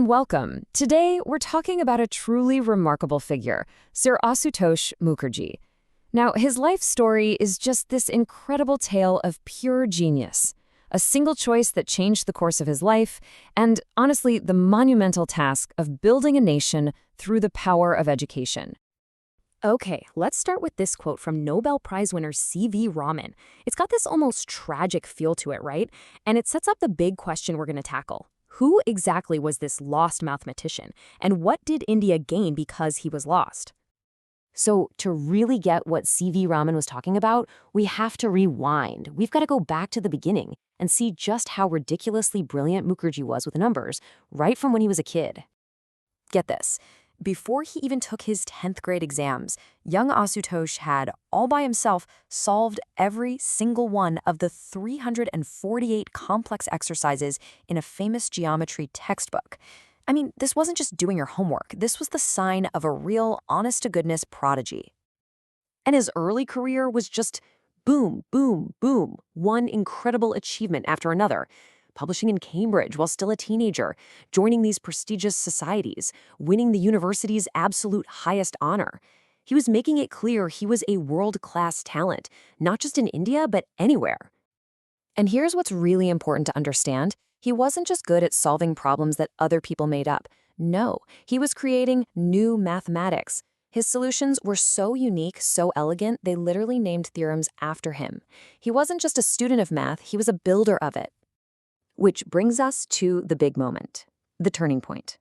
welcome. Today, we're talking about a truly remarkable figure, Sir Ashutosh Mukherjee. Now, his life story is just this incredible tale of pure genius, a single choice that changed the course of his life, and honestly, the monumental task of building a nation through the power of education. Okay, let's start with this quote from Nobel Prize winner C.V. Raman. It's got this almost tragic feel to it, right? And it sets up the big question we're going to tackle. Who exactly was this lost mathematician, and what did India gain because he was lost? So to really get what C.V. Raman was talking about, we have to rewind. We've got to go back to the beginning and see just how ridiculously brilliant Mukherjee was with numbers, right from when he was a kid. Get this. Before he even took his 10th grade exams, young Ashutosh had, all by himself, solved every single one of the 348 complex exercises in a famous geometry textbook. I mean, this wasn't just doing your homework. This was the sign of a real, honest-to-goodness prodigy. And his early career was just boom, boom, boom, one incredible achievement after another. Publishing in Cambridge while still a teenager, joining these prestigious societies, winning the university's absolute highest honor. He was making it clear he was a world-class talent, not just in India, but anywhere. And here's what's really important to understand. He wasn't just good at solving problems that other people made up. No, he was creating new mathematics. His solutions were so unique, so elegant, they literally named theorems after him. He wasn't just a student of math, he was a builder of it. Which brings us to the big moment, the turning point.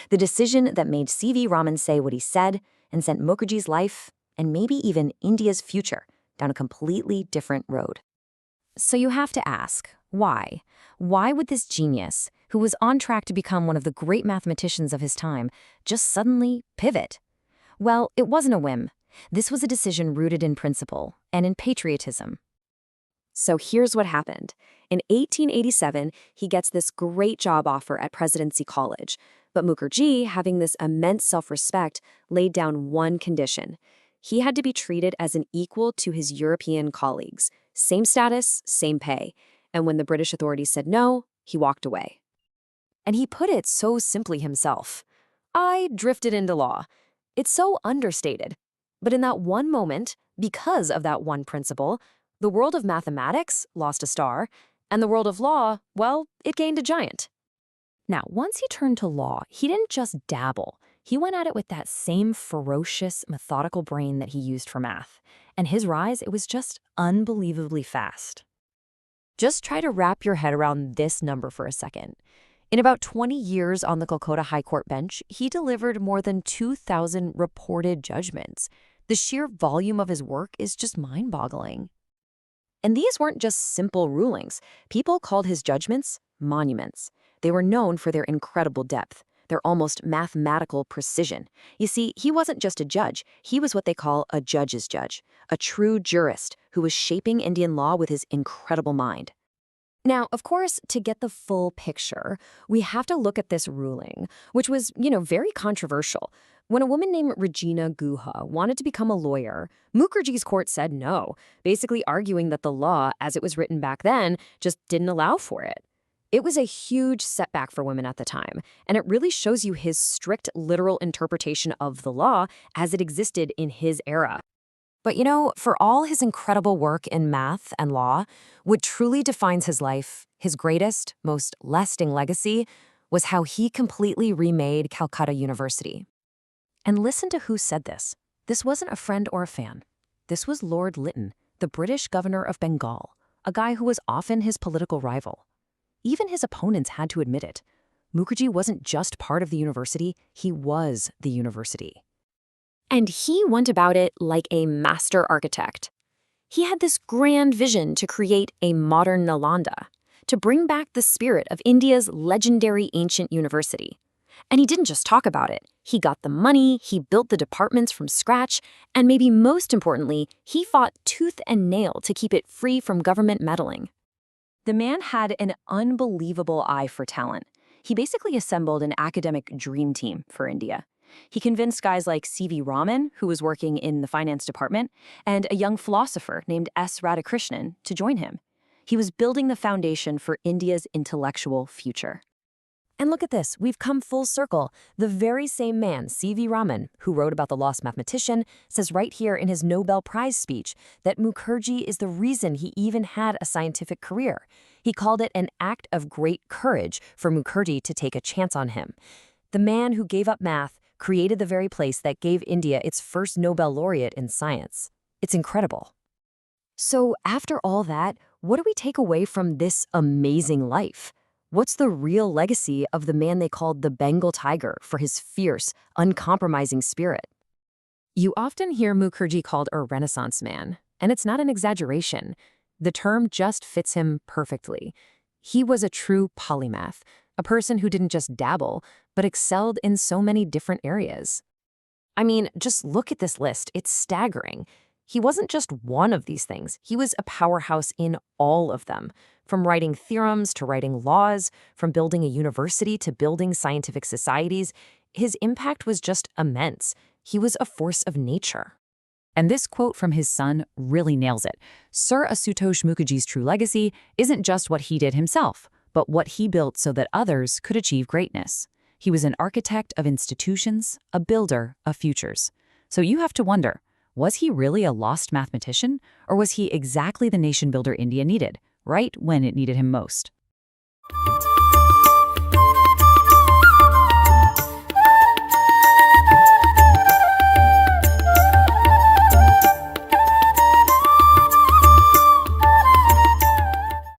The decision that made C.V. Raman say what he said and sent Mukherjee's life, and maybe even India's future, down a completely different road. So you have to ask, why? Why would this genius, who was on track to become one of the great mathematicians of his time, just suddenly pivot? Well, it wasn't a whim. This was a decision rooted in principle and in patriotism. So here's what happened. In 1887, he gets this great job offer at Presidency College. But Mukherjee, having this immense self-respect, laid down one condition. He had to be treated as an equal to his European colleagues. Same status, same pay. And when the British authorities said no, he walked away. And he put it so simply himself. I drifted into law. It's so understated. But in that one moment, because of that one principle, the world of mathematics lost a star, and the world of law, well, it gained a giant. Now, once he turned to law, he didn't just dabble. He went at it with that same ferocious, methodical brain that he used for math. And his rise, it was just unbelievably fast. Just try to wrap your head around this number for a second. In about 20 years on the Calcutta High Court bench, he delivered more than 2,000 reported judgments. The sheer volume of his work is just mind-boggling. And these weren't just simple rulings. People called his judgments monuments. They were known for their incredible depth, their almost mathematical precision. You see, he wasn't just a judge. He was what they call a judge's judge, a true jurist who was shaping Indian law with his incredible mind. Now, of course, to get the full picture, we have to look at this ruling, which was, very controversial. When a woman named Regina Guha wanted to become a lawyer, Mukherjee's court said no, basically arguing that the law, as it was written back then, just didn't allow for it. It was a huge setback for women at the time, and it really shows you his strict literal interpretation of the law as it existed in his era. But for all his incredible work in math and law, what truly defines his life, his greatest, most lasting legacy, was how he completely remade Calcutta University. And listen to who said this. This wasn't a friend or a fan. This was Lord Lytton, the British governor of Bengal, a guy who was often his political rival. Even his opponents had to admit it. Mukherjee wasn't just part of the university, he was the university. And he went about it like a master architect. He had this grand vision to create a modern Nalanda, to bring back the spirit of India's legendary ancient university. And he didn't just talk about it. He got the money, he built the departments from scratch, and maybe most importantly, he fought tooth and nail to keep it free from government meddling. The man had an unbelievable eye for talent. He basically assembled an academic dream team for India. He convinced guys like C.V. Raman, who was working in the finance department, and a young philosopher named S. Radhakrishnan to join him. He was building the foundation for India's intellectual future. And look at this, we've come full circle. The very same man, C.V. Raman, who wrote about the lost mathematician, says right here in his Nobel Prize speech that Mukherjee is the reason he even had a scientific career. He called it an act of great courage for Mukherjee to take a chance on him. The man who gave up math created the very place that gave India its first Nobel laureate in science. It's incredible. So after all that, what do we take away from this amazing life? What's the real legacy of the man they called the Bengal tiger for his fierce, uncompromising spirit? You often hear Mukherjee called a Renaissance man, and it's not an exaggeration. The term just fits him perfectly. He was a true polymath, a person who didn't just dabble, but excelled in so many different areas. I mean, just look at this list. It's staggering. He wasn't just one of these things. He was a powerhouse in all of them. From writing theorems to writing laws, from building a university to building scientific societies, his impact was just immense. He was a force of nature. And this quote from his son really nails it. Sir Ashutosh Mukherjee's true legacy isn't just what he did himself, but what he built so that others could achieve greatness. He was an architect of institutions, a builder of futures. So you have to wonder, was he really a lost mathematician, or was he exactly the nation builder India needed, right when it needed him most?